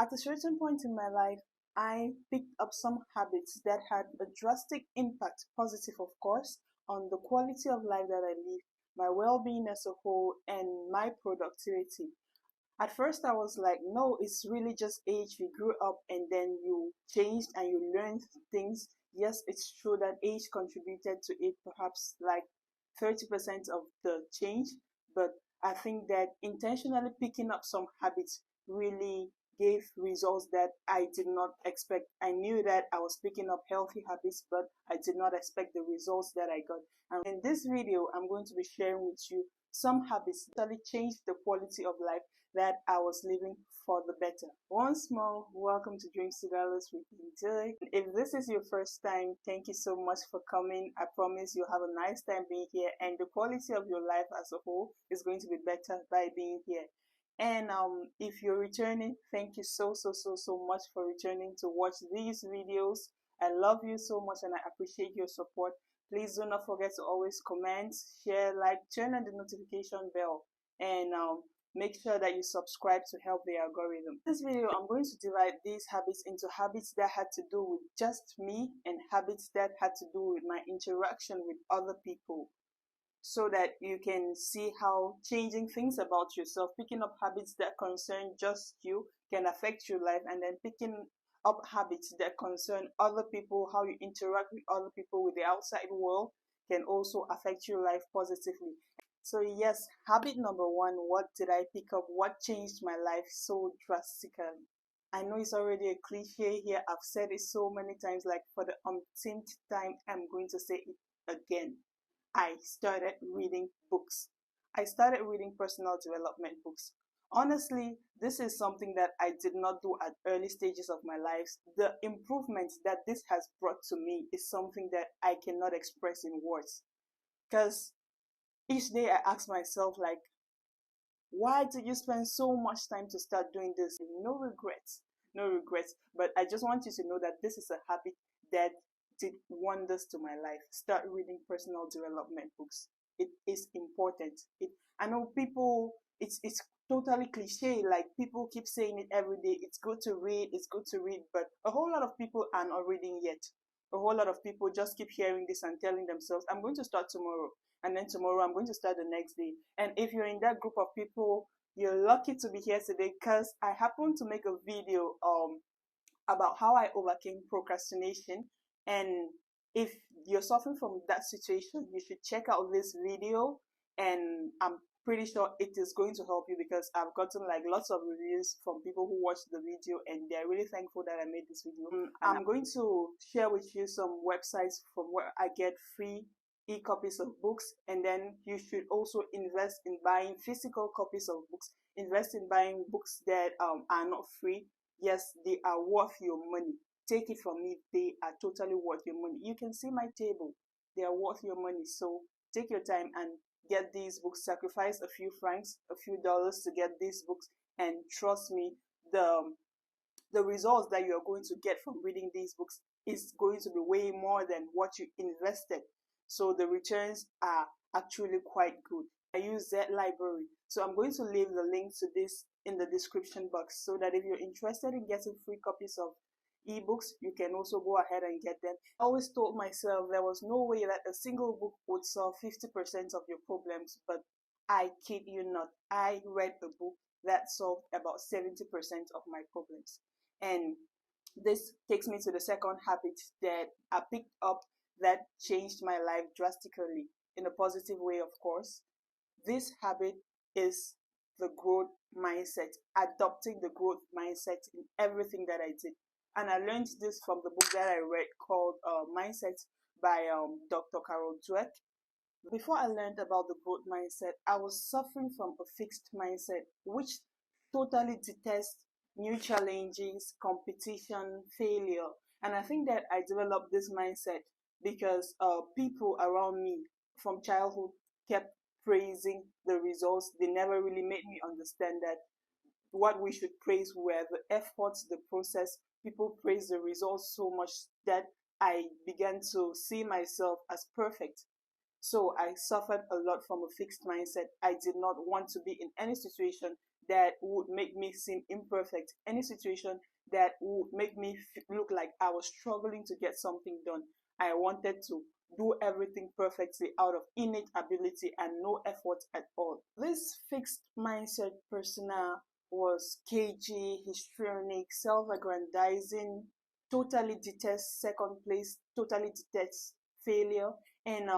At a certain point in my life, I picked up some habits that had a drastic impact, positive of course, on the quality of life that I live, my well-being as a whole, and my productivity. At first, I was like, no, it's really just age. We grew up and then you changed and you learned things. Yes, it's true that age contributed to it, perhaps like 30% of the change. But I think that intentionally picking up some habits really gave results that I did not expect. I knew that I was picking up healthy habits, but I did not expect the results that I got. And in this video, I'm going to be sharing with you some habits that really changed the quality of life that I was living for the better. Once more, welcome to Dreams to Dollars with Joy. If this is your first time, thank you so much for coming. I promise you'll have a nice time being here, and the quality of your life as a whole is going to be better by being here. And if you're returning, thank you so much for returning to watch these videos. I love you so much and I appreciate your support. Please do not forget to always comment, share, like, turn on the notification bell, and make sure that you subscribe to help the algorithm. In this video, I'm going to divide these habits into habits that had to do with just me and habits that had to do with my interaction with other people, so that you can see how changing things about yourself, picking up habits that concern just you, can affect your life, and then picking up habits that concern other people, how you interact with other people, with the outside world, can also affect your life positively. So yes, habit number one, what did I pick up? What changed my life so drastically? I know it's already a cliche here. I've said it so many times, like for the umpteenth time, I'm going to say it again. I started reading books. I started reading personal development books. Honestly, this is something that I did not do at early stages of my life. The improvements that this has brought to me is something that I cannot express in words. Because each day I ask myself, like, why did you spend so much time to start doing this? No regrets, no regrets. But I just want you to know that this is a habit that did wonders to my life. Start reading personal development books. It is important. I know people, it's totally cliche, like people keep saying it every day. It's good to read, it's good to read, but a whole lot of people are not reading yet. A whole lot of people just keep hearing this and telling themselves, I'm going to start tomorrow, and then tomorrow I'm going to start the next day. And if you're in that group of people, you're lucky to be here today, because I happen to make a video about how I overcame procrastination. And if you're suffering from that situation, you should check out this video, and I'm pretty sure it is going to help you, because I've gotten like lots of reviews from people who watched the video and they're really thankful that I made this video. I'm going to share with you some websites from where I get free e-copies of books, and then you should also invest in buying physical copies of books. Invest in buying books that are not free. Yes, they are worth your money. Take it from me, they are totally worth your money. You can see my table, they are worth your money. So take your time and get these books. Sacrifice a few francs, a few dollars to get these books, and trust me, the results that you're going to get from reading these books is going to be way more than what you invested. So the returns are actually quite good. I use that library, so I'm going to leave the link to this in the description box, so that if you're interested in getting free copies of ebooks, you can also go ahead and get them. I always told myself there was no way that a single book would solve 50% of your problems, but I kid you not, I read a book that solved about 70% of my problems. And this takes me to the second habit that I picked up that changed my life drastically, in a positive way, of course. This habit is the growth mindset, adopting the growth mindset in everything that I did. And I learned this from the book that I read called Mindset by Dr. Carol Dweck. Before I learned about the growth mindset, I was suffering from a fixed mindset, which totally detests new challenges, competition, failure. And I think that I developed this mindset because people around me from childhood kept praising the results. They never really made me understand that what we should praise were the efforts, the process. People praise the results so much that I began to see myself as perfect. So I suffered a lot from a fixed mindset. I did not want to be in any situation that would make me seem imperfect, any situation that would make me look like I was struggling to get something done. I wanted to do everything perfectly out of innate ability and no effort at all. This fixed mindset persona was cagey, histrionic, self-aggrandizing, totally detests second place, totally detests failure, and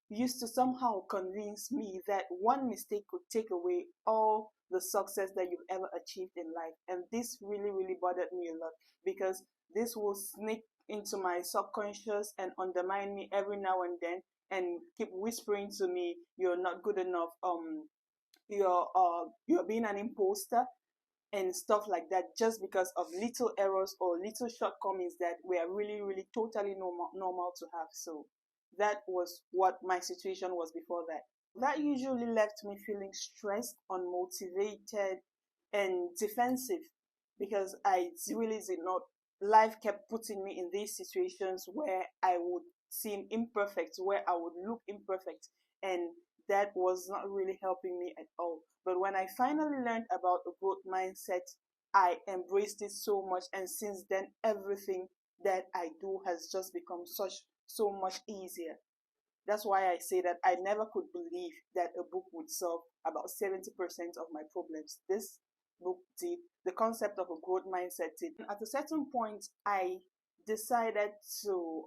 used to somehow convince me that one mistake could take away all the success that you've ever achieved in life. And this really, really bothered me a lot because this will sneak into my subconscious and undermine me every now and then and keep whispering to me, you're not good enough, you're being an imposter and stuff like that, just because of little errors or little shortcomings that were really, really totally normal to have. So that was what my situation was before that. That usually left me feeling stressed, unmotivated, and defensive because I really did not. Life kept putting me in these situations where I would seem imperfect, where I would look imperfect, and that was not really helping me at all. But when I finally learned about the growth mindset, I embraced it so much, and since then, everything that I do has just become so much easier. That's why I say that I never could believe that a book would solve about 70% of my problems. This book did. The concept of a growth mindset did. At a certain point, I decided to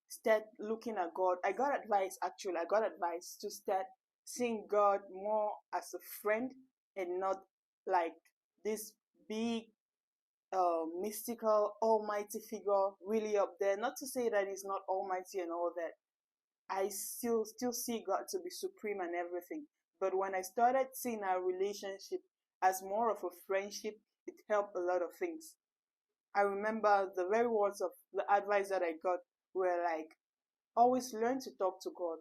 start looking at God. I got advice, actually. I got advice to start seeing God more as a friend and not like this big mystical almighty figure really up there. Not to say that he's not almighty and all that. I still see God to be supreme and everything. But when I started seeing our relationship as more of a friendship, it helped a lot of things. I remember the very words of the advice that I got were like, always learn to talk to God.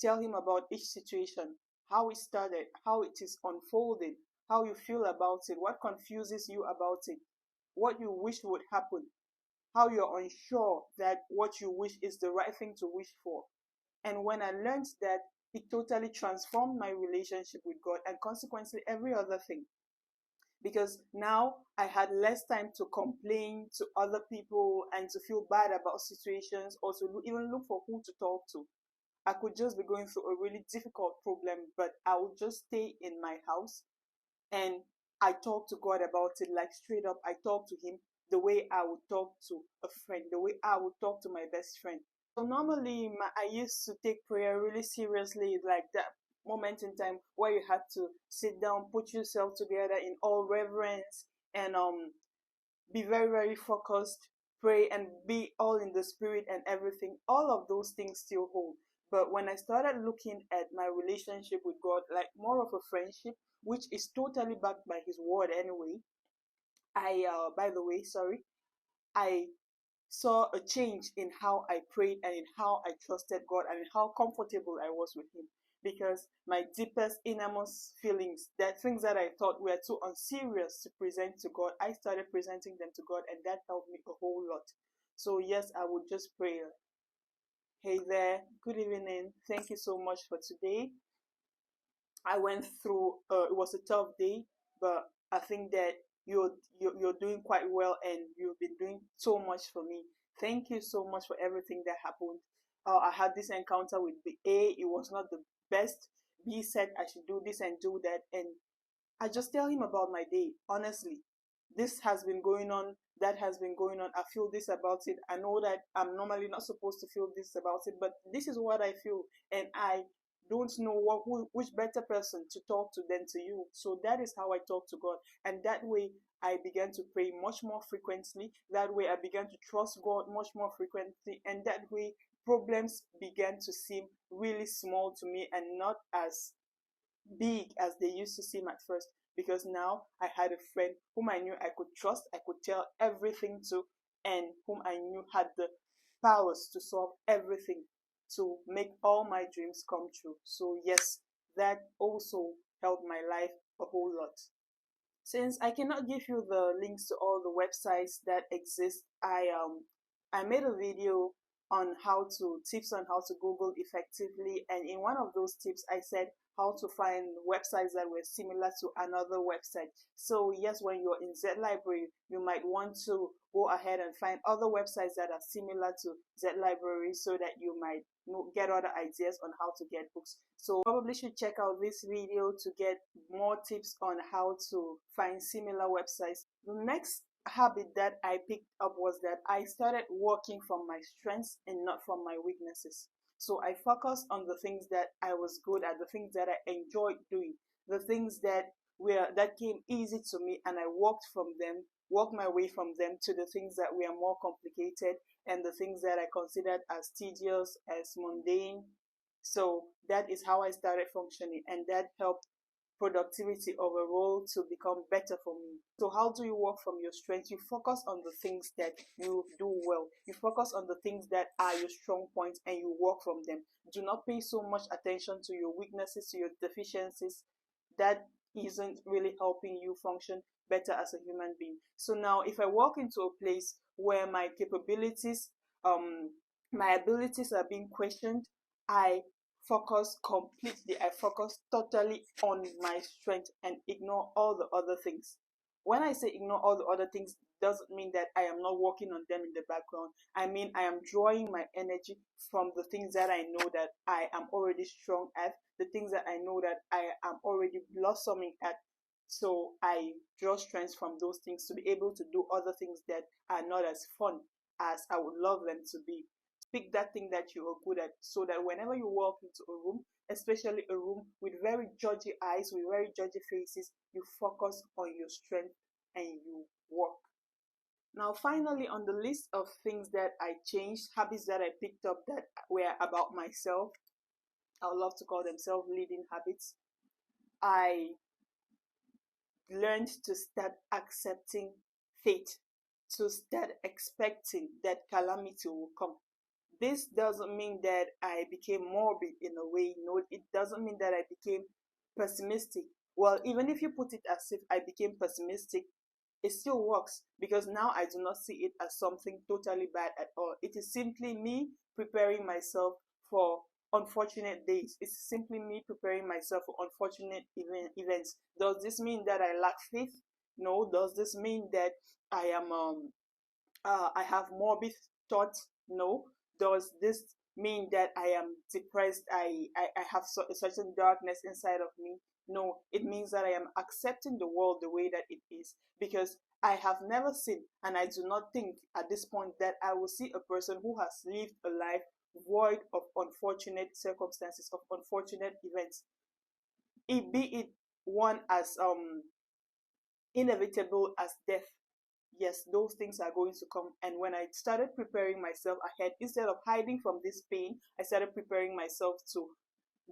Tell him about each situation, how it started, how it is unfolding, how you feel about it, what confuses you about it, what you wish would happen, how you're unsure that what you wish is the right thing to wish for. And when I learned that, it totally transformed my relationship with God and consequently every other thing. Because now I had less time to complain to other people and to feel bad about situations or to even look for who to talk to. I could just be going through a really difficult problem, but I would just stay in my house and I talk to God about it, like straight up. I talk to Him the way I would talk to a friend, the way I would talk to my best friend. So normally, I used to take prayer really seriously, like that moment in time where you had to sit down, put yourself together in all reverence, and be very, very focused, pray, and be all in the spirit and everything. All of those things still hold. But when I started looking at my relationship with God, like more of a friendship, which is totally backed by His word anyway, by the way, sorry, I saw a change in how I prayed and in how I trusted God and in how comfortable I was with Him. Because my deepest, innermost feelings, that things that I thought were too unserious to present to God, I started presenting them to God, and that helped me a whole lot. So, yes, I would just pray. Hey there, good evening. Thank you so much for today. I went through. It was a tough day, but I think that you're doing quite well, and you've been doing so much for me. Thank you so much for everything that happened. I had this encounter with the A. It was not the best. B said I should do this and do that, and I just tell him about my day, honestly. This has been going on, that has been going on. I feel this about it. I know that I'm normally not supposed to feel this about it, but this is what I feel. And I don't know which better person to talk to than to you. So that is how I talk to God. And that way, I began to pray much more frequently. That way, I began to trust God much more frequently. And that way, problems began to seem really small to me and not as big as they used to seem at first, because now I had a friend whom I knew I could trust, I could tell everything to, and whom I knew had the powers to solve everything, to make all my dreams come true. So, yes, that also helped my life a whole lot. Since I cannot give you the links to all the websites that exist, I made a video on how to tips on how to Google effectively, and in one of those tips I said how to find websites that were similar to another website. So yes, when you're in Z Library, you might want to go ahead and find other websites that are similar to Z Library so that you might get other ideas on how to get books. So probably should check out this video to get more tips on how to find similar websites. The next habit that I picked up was that I started working from my strengths and not from my weaknesses. So I focused on the things that I was good at, the things that I enjoyed doing, the things that came easy to me, and I walked my way from them to the things that were more complicated and the things that I considered as tedious, as mundane. So that is how I started functioning, and that helped productivity overall to become better for me. So how do you work from your strengths? You focus on the things that you do well. You focus on the things that are your strong points and you work from them. Do not pay so much attention to your weaknesses, to your deficiencies. That isn't really helping you function better as a human being. So now if I walk into a place where my capabilities, my abilities are being questioned, I I focus totally on my strength and ignore all the other things. When I say ignore all the other things, doesn't mean that I am not working on them in the background. I mean, I am drawing my energy from the things that I know that I am already strong at, the things that I know that I am already blossoming at. So I draw strength from those things to be able to do other things that are not as fun as I would love them to be. Pick that thing that you are good at so that whenever you walk into a room, especially a room with very judgy eyes, with very judgy faces, you focus on your strength and you work. Now, finally, on the list of things that I changed, habits that I picked up that were about myself, I would love to call them self-leading habits. I learned to start accepting fate, to start expecting that calamity will come. This doesn't mean that I became morbid in a way. No, it doesn't mean that I became pessimistic. Well, even if you put it as if I became pessimistic, it still works because now I do not see it as something totally bad at all. It is simply me preparing myself for unfortunate days. It's simply me preparing myself for unfortunate events. Does this mean that I lack faith? No. Does this mean that I am I have morbid thoughts? No. Does this mean that I am depressed? I have a certain darkness inside of me? No. It means that I am accepting the world the way that it is, because I have never seen, and I do not think at this point that I will see a person who has lived a life void of unfortunate circumstances, of unfortunate events. Be it one as inevitable as death. Yes, those things are going to come. And when I started preparing myself ahead, instead of hiding from this pain, I started preparing myself to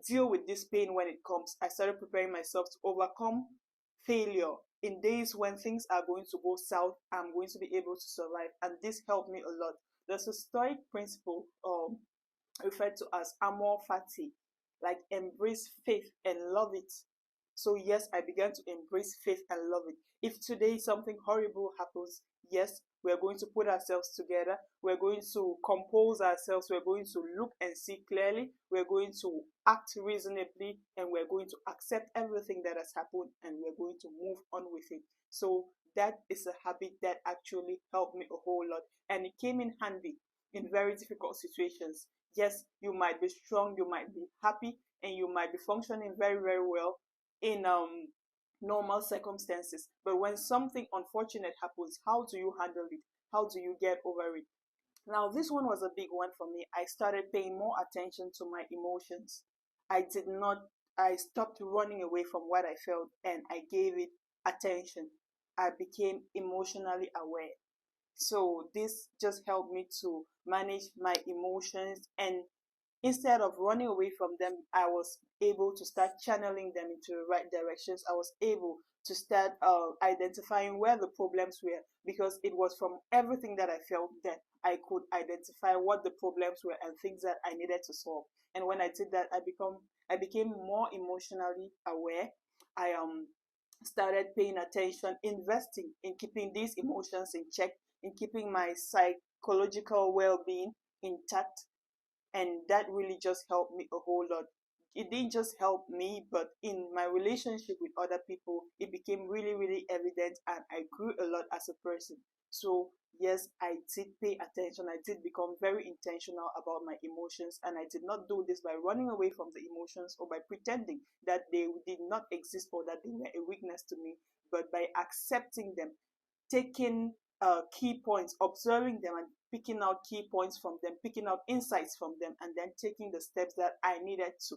deal with this pain when it comes. I started preparing myself to overcome failure. In days when things are going to go south, I'm going to be able to survive. And this helped me a lot. There's a stoic principle referred to as Amor, fati, like embrace faith and love it. So yes, I began to embrace faith and love it. If today something horrible happens, yes, we're going to put ourselves together. We're going to compose ourselves. We're going to look and see clearly. We're going to act reasonably, and we're going to accept everything that has happened, and we're going to move on with it. So that is a habit that actually helped me a whole lot, and it came in handy in very difficult situations. Yes, you might be strong, you might be happy, and you might be functioning very, very well in normal circumstances. But when something unfortunate happens, how do you handle it? How do you get over it? Now, this one was a big one for me. I started paying more attention to my emotions. I did not, I stopped running away from what I felt and I gave it attention. I became emotionally aware. So this just helped me to manage my emotions, and instead of running away from them, I was able to start channeling them into the right directions. I was able to start identifying where the problems were, because it was from everything that I felt that I could identify what the problems were and things that I needed to solve. And when I did that, I became more emotionally aware. I started paying attention, investing in keeping these emotions in check, in keeping my psychological well-being intact, and that really just helped me a whole lot. It didn't just help me, but in my relationship with other people, it became really, really evident, and I grew a lot as a person. So yes, I did pay attention. I did become very intentional about my emotions, and I did not do this by running away from the emotions or by pretending that they did not exist or that they were a weakness to me, but by accepting them, taking key points, observing them and picking out key points from them, picking out insights from them, and then taking the steps that I needed to.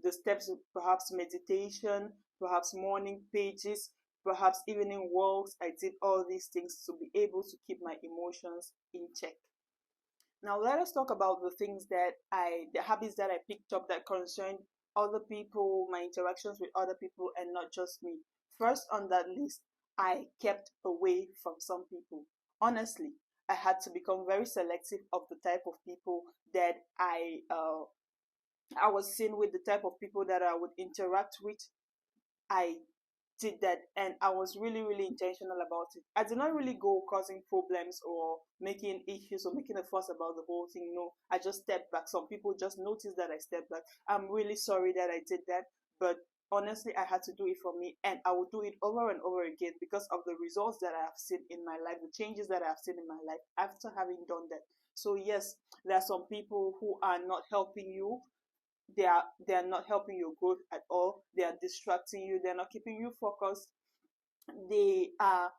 The steps of perhaps meditation, perhaps morning pages, perhaps evening walks. I did all these things to be able to keep my emotions in check. Now let us talk about the habits that I picked up that concerned other people, my interactions with other people, and not just me. First on that list, I kept away from some people. Honestly, I had to become very selective of the type of people that I was seeing with, the type of people that I would interact with. I did that, and I was really, really intentional about it. I did not really go causing problems or making issues or making a fuss about the whole thing. No, I just stepped back. Some people just noticed that I stepped back. I'm really sorry that I did that, but honestly, I had to do it for me, and I will do it over and over again because of the results that I have seen in my life, the changes that I have seen in my life after having done that. So yes, there are some people who are not helping you. They are not helping your growth at all. They are distracting you. They're not keeping you focused. They are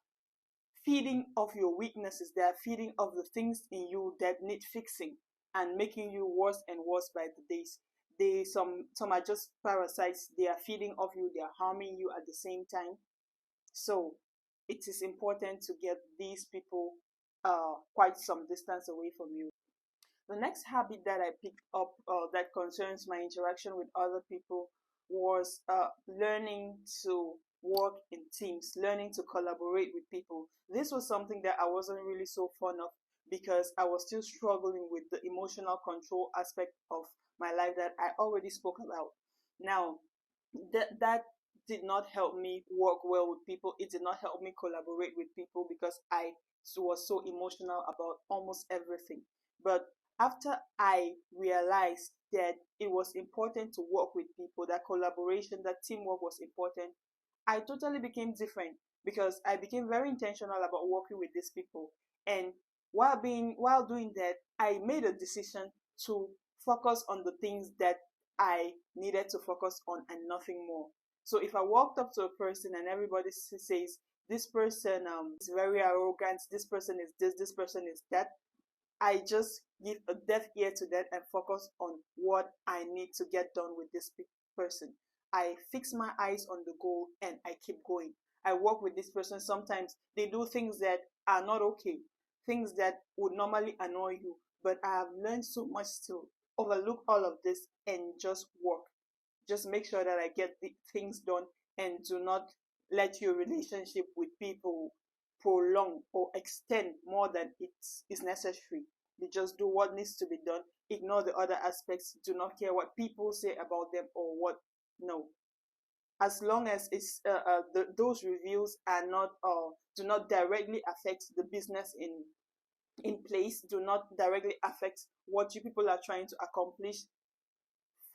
feeding off your weaknesses. They are feeding off the things in you that need fixing and making you worse and worse by the days. Some are just parasites. They are feeding off you. They are harming you at the same time. So it is important to get these people quite some distance away from you. The next habit that I picked up that concerns my interaction with other people was learning to work in teams, learning to collaborate with people. This was something that I wasn't really so fond of because I was still struggling with the emotional control aspect of my life that I already spoke about. Now, that did not help me work well with people. It did not help me collaborate with people because I was so emotional about almost everything. But after I realized that it was important to work with people, that collaboration, that teamwork was important, I totally became different because I became very intentional about working with these people. And while doing that, I made a decision to focus on the things that I needed to focus on and nothing more. So if I walked up to a person and everybody says this person is very arrogant, this person is this person is that, I just give a deaf ear to that and focus on what I need to get done with this person. I fix my eyes on the goal and I keep going. I work with this person. Sometimes they do things that are not okay, things that would normally annoy you. But I have learned so much to overlook all of this and just work. Just make sure that I get the things done and do not let your relationship with people prolong or extend more than it is necessary. You just do what needs to be done, ignore the other aspects, do not care what people say about them or what. No, as long as those reviews are not do not directly affect the business in place, do not directly affect what you people are trying to accomplish,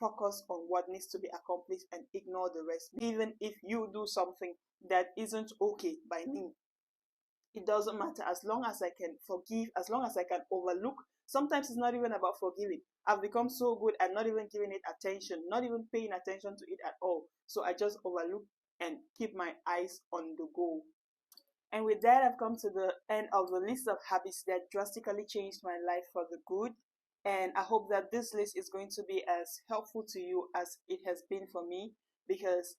focus on what needs to be accomplished and ignore the rest. Even if you do something that isn't okay by me, it doesn't matter as long as I can forgive, as long as I can overlook. Sometimes it's not even about forgiving. I've become so good at not even giving it attention, not even paying attention to it at all. So I just overlook and keep my eyes on the goal. And with that, I've come to the end of the list of habits that drastically changed my life for the good. And I hope that this list is going to be as helpful to you as it has been for me, because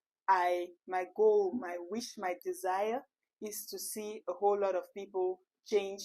my goal, my wish, my desire is to see a whole lot of people change,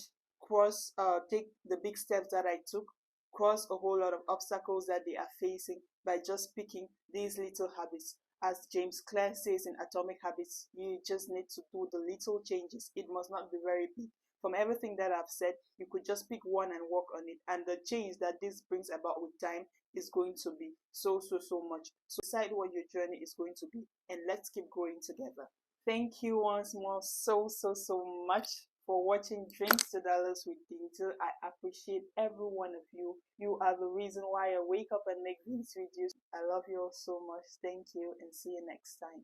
take the big steps that I took, cross a whole lot of obstacles that they are facing by just picking these little habits. As James Clear says in Atomic Habits, you just need to do the little changes. It must not be very big. From everything that I've said, you could just pick one and work on it. And the change that this brings about with time is going to be so, so, so much. So decide what your journey is going to be, and let's keep growing together. Thank you once more so, so, so much for watching Drinks to Dollars with Dinto. I appreciate every one of you. You are the reason why I wake up and make these videos. I love you all so much. Thank you and see you next time.